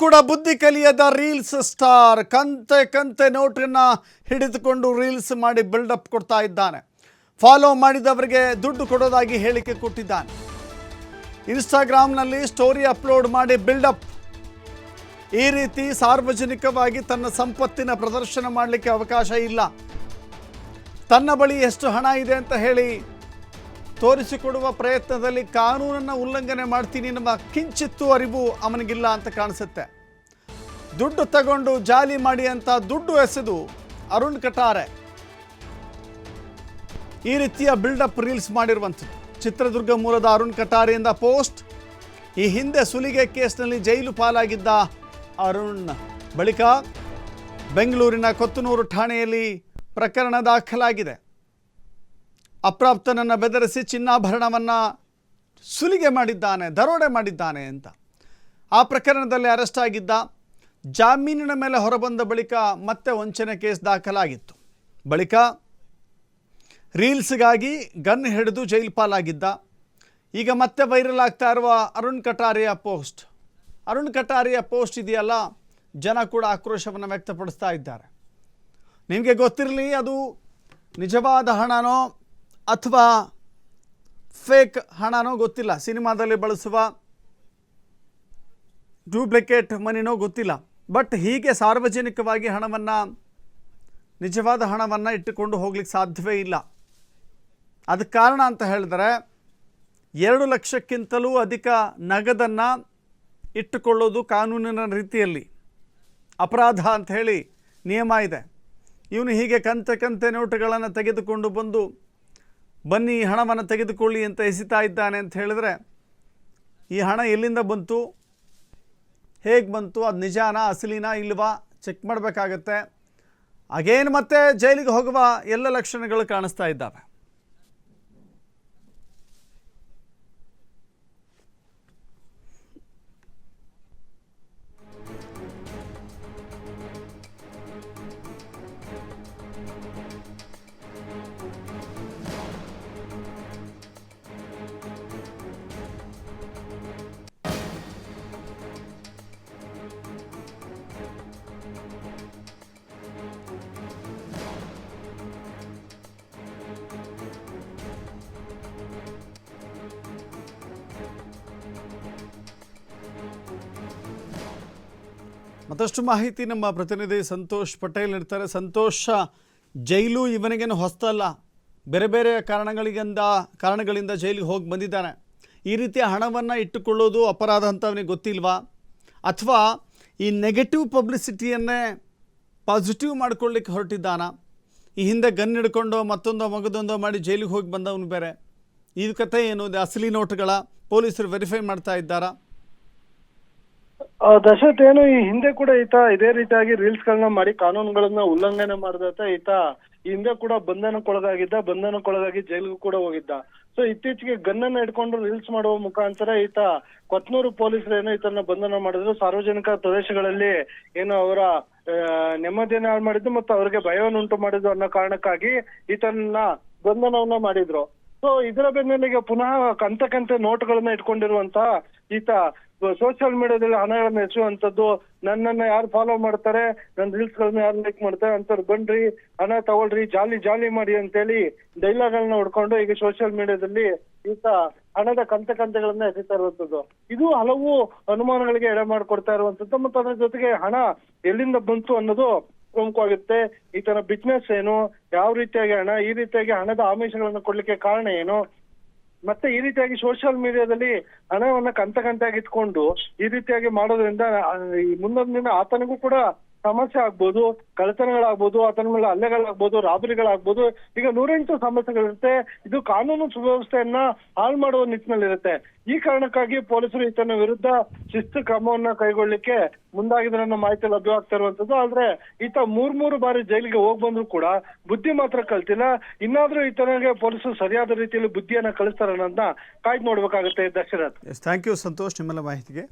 ಕೂಡ ಬುದ್ಧಿ ಕಲಿಯದ reels star ಕಂತೆ ಕಂತೆ ನೋಟನ್ನ ಹಿಡಿದುಕೊಂಡು ರೀಲ್ಸ್ ಮಾಡಿ ಬಿಲ್ಡಪ್ ಕೊಡ್ತಾ ಇದ್ದಾನೆ. ಫಾಲೋ ಮಾಡಿದವರಿಗೆ ದುಡ್ಡು ಕೊಡೋದಾಗಿ ಹೇಳಿಕೆ ಕೊಟ್ಟಿದ್ದಾನೆ. ಇನ್ಸ್ಟಾಗ್ರಾಮ್ನಲ್ಲಿ ಸ್ಟೋರಿ ಅಪ್ಲೋಡ್ ಮಾಡಿ ಬಿಲ್ಡಪ್. ಈ ರೀತಿ ಸಾರ್ವಜನಿಕವಾಗಿ ತನ್ನ ಸಂಪತ್ತಿನ ಪ್ರದರ್ಶನ ಮಾಡಲಿಕ್ಕೆ ಅವಕಾಶ ಇಲ್ಲ. ತನ್ನ ಬಳಿ ಎಷ್ಟು ಹಣ ಇದೆ ಅಂತ ಹೇಳಿ ತೋರಿಸಿಕೊಡುವ ಪ್ರಯತ್ನದಲ್ಲಿ ಕಾನೂನನ್ನು ಉಲ್ಲಂಘನೆ ಮಾಡ್ತೀನಿ ನಮ್ಮ ಕಿಂಚಿತ್ತು ಅರಿವು ಅವನಿಗಿಲ್ಲ ಅಂತ ಕಾಣಿಸುತ್ತೆ. ದುಡ್ಡು ತಗೊಂಡು ಜಾಲಿ ಮಾಡಿ ಅಂತ ದುಡ್ಡು ಎಸೆದು ಅರುಣ್ ಕಟಾರೆ ಈ ರೀತಿಯ ಬಿಲ್ಡಪ್ ರೀಲ್ಸ್ ಮಾಡಿರುವಂಥದ್ದು. ಚಿತ್ರದುರ್ಗ ಮೂಲದ ಅರುಣ್ ಕಟಾರೆಯಿಂದ ಪೋಸ್ಟ್. ಈ ಹಿಂದೆ ಸುಲಿಗೆ ಕೇಸ್ನಲ್ಲಿ ಜೈಲು ಪಾಲಾಗಿದ್ದ ಅರುಣ್ ಬಳಿಕ ಬೆಂಗಳೂರಿನ ಕೊತ್ತನೂರು ಠಾಣೆಯಲ್ಲಿ ಪ್ರಕರಣ ದಾಖಲಾಗಿದೆ. ಅಪ್ರಾಪ್ತನನ್ನು ಬೆದರಿಸಿ ಚಿನ್ನಾಭರಣವನ್ನು ಸುಲಿಗೆ ಮಾಡಿದ್ದಾನೆ, ದರೋಡೆ ಮಾಡಿದ್ದಾನೆ ಅಂತ ಆ ಪ್ರಕರಣದಲ್ಲಿ ಅರೆಸ್ಟ್ ಆಗಿದ್ದ. ಜಾಮೀನಿನ ಮೇಲೆ ಹೊರಬಂದ ಬಳಿಕ ಮತ್ತೆ ವಂಚನೆ ಕೇಸ್ ದಾಖಲಾಗಿತ್ತು. ಬಳಿಕ ರೀಲ್ಸ್ಗಾಗಿ ಗನ್ ಹಿಡಿದು ಜೈಲು ಪಾಲಾಗಿದ್ದ. ಈಗ ಮತ್ತೆ ವೈರಲ್ ಆಗ್ತಾ ಇರುವ ಅರುಣ್ ಕಟಾರೆಯ ಪೋಸ್ಟ್. ಅರುಣ್ ಕಟಾರೆಯ ಪೋಸ್ಟ್ ಇದೆಯಲ್ಲ, ಜನ ಕೂಡ ಆಕ್ರೋಶವನ್ನು ವ್ಯಕ್ತಪಡಿಸ್ತಾ ಇದ್ದಾರೆ. ನಿಮಗೆ ಗೊತ್ತಿರಲಿ, ಅದು ನಿಜವಾದ ಹಣನೋ ಅಥವಾ ಫೇಕ್ ಹಣನೋ ಗೊತ್ತಿಲ್ಲ. ಸಿನಿಮಾದಲ್ಲಿ ಬಳಸುವ ಡೂಪ್ಲಿಕೇಟ್ ಮನಿನೋ ಗೊತ್ತಿಲ್ಲ. ಬಟ್ ಹೀಗೆ ಸಾರ್ವಜನಿಕವಾಗಿ ಹಣವನ್ನು, ನಿಜವಾದ ಹಣವನ್ನು ಇಟ್ಟುಕೊಂಡು ಹೋಗ್ಲಿಕ್ಕೆ ಸಾಧ್ಯವೇ ಇಲ್ಲ. ಅದಕ್ಕೆ ಕಾರಣ ಅಂತ ಹೇಳಿದರೆ 2 ಲಕ್ಷಕ್ಕಿಂತಲೂ ಅಧಿಕ ನಗದನ್ನು ಇಟ್ಟುಕೊಳ್ಳೋದು ಕಾನೂನಿನ ರೀತಿಯಲ್ಲಿ ಅಪರಾಧ ಅಂತ ಹೇಳಿ ನಿಯಮ ಇದೆ. ಇವನು ಹೀಗೆ ಕಂತೆ ನೋಟುಗಳನ್ನು ತೆಗೆದುಕೊಂಡು ಬಂದು ಬನ್ನಿ ಹಣವನ್ನು ತೆಗೆದುಕೊಳ್ಳಿ ಅಂತ ಎಸಿತಾ ಇದ್ದಾನೆ ಅಂತ ಹೇಳಿದ್ರೆ, ಈ ಹಣ ಎಲ್ಲಿಂದ ಬಂತು, ಹೇಗೆ ಬಂತು, ಅದು ನಿಜಾನಾ ಅಸಲಿನಾ ಇಲ್ವಾ ಚೆಕ್ ಮಾಡಬೇಕಾಗತ್ತೆ. ಅಗೇನು ಮತ್ತೆ ಜೈಲಿಗೆ ಹೋಗುವ ಎಲ್ಲ ಲಕ್ಷಣಗಳು ಕಾಣಿಸ್ತಾ ಇದ್ದಾವೆ. ಮತ್ತಷ್ಟು ಮಾಹಿತಿ ನಮ್ಮ ಪ್ರತಿನಿಧಿ ಸಂತೋಷ್ ಪಟೇಲ್ ಇರ್ತಾರೆ. ಸಂತೋಷ, ಜೈಲು ಇವನಿಗೇನು ಹೊಸ್ತಲ್ಲ, ಬೇರೆ ಬೇರೆ ಕಾರಣಗಳಿಂದ ಜೈಲಿಗೆ ಹೋಗಿ ಬಂದಿದ್ದಾನೆ. ಈ ರೀತಿಯ ಹಣವನ್ನು ಇಟ್ಟುಕೊಳ್ಳೋದು ಅಪರಾಧ ಅಂತ ಅವನಿಗೆ ಗೊತ್ತಿಲ್ವಾ, ಅಥವಾ ಈ ನೆಗೆಟಿವ್ ಪಬ್ಲಿಸಿಟಿಯನ್ನೇ ಪಾಸಿಟಿವ್ ಮಾಡ್ಕೊಳ್ಳಿಕ್ಕೆ ಹೊರಟಿದ್ದಾನ? ಈ ಹಿಂದೆ ಗನ್ ಹಿಡ್ಕೊಂಡು ಮತ್ತೊಂದೋ ಮಗದೊಂದೋ ಮಾಡಿ ಜೈಲಿಗೆ ಹೋಗಿ ಬಂದವನು ಬೇರೆ. ಈ ಕಥೆ ಏನು? ಅಸಲಿ ನೋಟುಗಳ ಪೊಲೀಸರು ವೆರಿಫೈ ಮಾಡ್ತಾ ಇದ್ದಾರಾ? ದಶರಥ್, ಏನು ಈ ಹಿಂದೆ ಕೂಡ ಈತ ಇದೇ ರೀತಿಯಾಗಿ ರೀಲ್ಸ್ ಗಳನ್ನ ಮಾಡಿ ಕಾನೂನುಗಳನ್ನ ಉಲ್ಲಂಘನೆ ಮಾಡಿದ ಈತ ಈ ಹಿಂದೆ ಕೂಡ ಬಂಧನಕ್ಕೊಳಗಾಗಿ ಜೈಲಿಗೂ ಕೂಡ ಹೋಗಿದ್ದ. ಸೊ ಇತ್ತೀಚೆಗೆ ಗನ್ನನ್ನ ಇಟ್ಕೊಂಡು ರೀಲ್ಸ್ ಮಾಡುವ ಮುಖಾಂತರ ಈತ ಕೊತ್ನೂರು ಪೊಲೀಸರು ಏನೋ ಈತನ ಬಂಧನ ಮಾಡಿದ್ರು. ಸಾರ್ವಜನಿಕ ಪ್ರದೇಶಗಳಲ್ಲಿ ಏನು ಅವರ ನೆಮ್ಮದಿಯನ್ನ ಹಾಳು ಮಾಡಿದ್ದು ಮತ್ತು ಅವರಿಗೆ ಭಯವನ್ನು ಉಂಟು ಮಾಡಿದ್ದು ಅನ್ನೋ ಕಾರಣಕ್ಕಾಗಿ ಈತನ ಬಂಧನವನ್ನ ಮಾಡಿದ್ರು. ಸೊ ಇದರ ಬೆನ್ನಲ್ಲಿಗೆ ಪುನಃ ಕಂತೆ ನೋಟುಗಳನ್ನ ಇಟ್ಕೊಂಡಿರುವಂತ ಈತ ಸೋಷಿಯಲ್ ಮೀಡಿಯಾದಲ್ಲಿ ಹಣಗಳನ್ನ ಎಸೆಯುವಂತದ್ದು. ನನ್ನನ್ನ ಯಾರು ಫಾಲೋ ಮಾಡ್ತಾರೆ, ನನ್ನ ರೀಲ್ಸ್ ಗಳನ್ನ ಯಾರು ಲೈಕ್ ಮಾಡ್ತಾರೆ ಅಂತವ್ರು ಬನ್ರಿ, ಹಣ ತಗೊಳ್ರಿ, ಜಾಲಿ ಮಾಡಿ ಅಂತೇಳಿ ಡೈಲಾಗ್ ಗಳನ್ನ ಹೊಡ್ಕೊಂಡು ಈಗ ಸೋಷಿಯಲ್ ಮೀಡಿಯಾದಲ್ಲಿ ಈತ ಹಣದ ಕಂತೆಗಳನ್ನ ಎಸೆತಾ ಇರುವಂತದ್ದು. ಇದು ಹಲವು ಅನುಮಾನಗಳಿಗೆ ಎಡೆ ಮಾಡಿಕೊಡ್ತಾ ಇರುವಂತದ್ದು. ಮತ್ತು ಅದ್ರ ಜೊತೆಗೆ ಹಣ ಎಲ್ಲಿಂದ ಬಂತು ಅನ್ನೋದು ಪ್ರಮುಖವಾಗುತ್ತೆ. ಈತನ ಬಿಸ್ನೆಸ್ ಏನು, ಯಾವ ರೀತಿಯಾಗಿ ಹಣ, ಈ ರೀತಿಯಾಗಿ ಹಣದ ಆಮಿಷಗಳನ್ನ ಕೊಡ್ಲಿಕ್ಕೆ ಕಾರಣ ಏನು, ಮತ್ತೆ ಈ ರೀತಿಯಾಗಿ ಸೋಷಿಯಲ್ ಮೀಡಿಯಾದಲ್ಲಿ ಹಣವನ್ನ ಕಂತಾಗಿ ಇಟ್ಕೊಂಡು ಈ ರೀತಿಯಾಗಿ ಮಾಡೋದ್ರಿಂದ ಈ ಮುಂದೊಂದು ದಿನ ಆತನಿಗೂ ಕೂಡ ಸಮಸ್ಯೆ ಆಗ್ಬೋದು, ಕಳ್ಳತನಗಳಾಗ್ಬೋದು, ಆತನ ಮೇಲೆ ಹಲ್ಲೆಗಳಾಗ್ಬೋದು, ರಾಬರಿಗಳಾಗ್ಬೋದು. ಈಗ 108 ಸಮಸ್ಯೆಗಳಿರುತ್ತೆ. ಇದು ಕಾನೂನು ಸುವ್ಯವಸ್ಥೆಯನ್ನ ಹಾಳು ಮಾಡುವ ನಿಟ್ಟಿನಲ್ಲಿರುತ್ತೆ. ಈ ಕಾರಣಕ್ಕಾಗಿ ಪೊಲೀಸರು ಈತನ ವಿರುದ್ಧ ಶಿಸ್ತು ಕ್ರಮವನ್ನ ಕೈಗೊಳ್ಳಿಕ್ಕೆ ಮುಂದಾಗಿದ್ರೆ ಅನ್ನೋ ಮಾಹಿತಿ ಲಭ್ಯವಾಗ್ತಾ ಇರುವಂತದ್ದು. ಆದ್ರೆ ಈತ 3 ಬಾರಿ ಜೈಲಿಗೆ ಹೋಗಿ ಬಂದ್ರು ಕೂಡ ಬುದ್ಧಿ ಮಾತ್ರ ಕಲ್ತಿಲ್ಲ. ಇನ್ನಾದ್ರೂ ಈತನಿಗೆ ಪೊಲೀಸರು ಸರಿಯಾದ ರೀತಿಯಲ್ಲಿ ಬುದ್ಧಿಯನ್ನ ಕಳಿಸ್ತಾರೆ ಅನ್ನೋದನ್ನ ಕಾಯ್ದು ನೋಡ್ಬೇಕಾಗುತ್ತೆ. ದಶರಥ್, ಥ್ಯಾಂಕ್ ಯು ಸಂತೋಷ್ ನಿಮ್ಮೆಲ್ಲ ಮಾಹಿತಿಗೆ.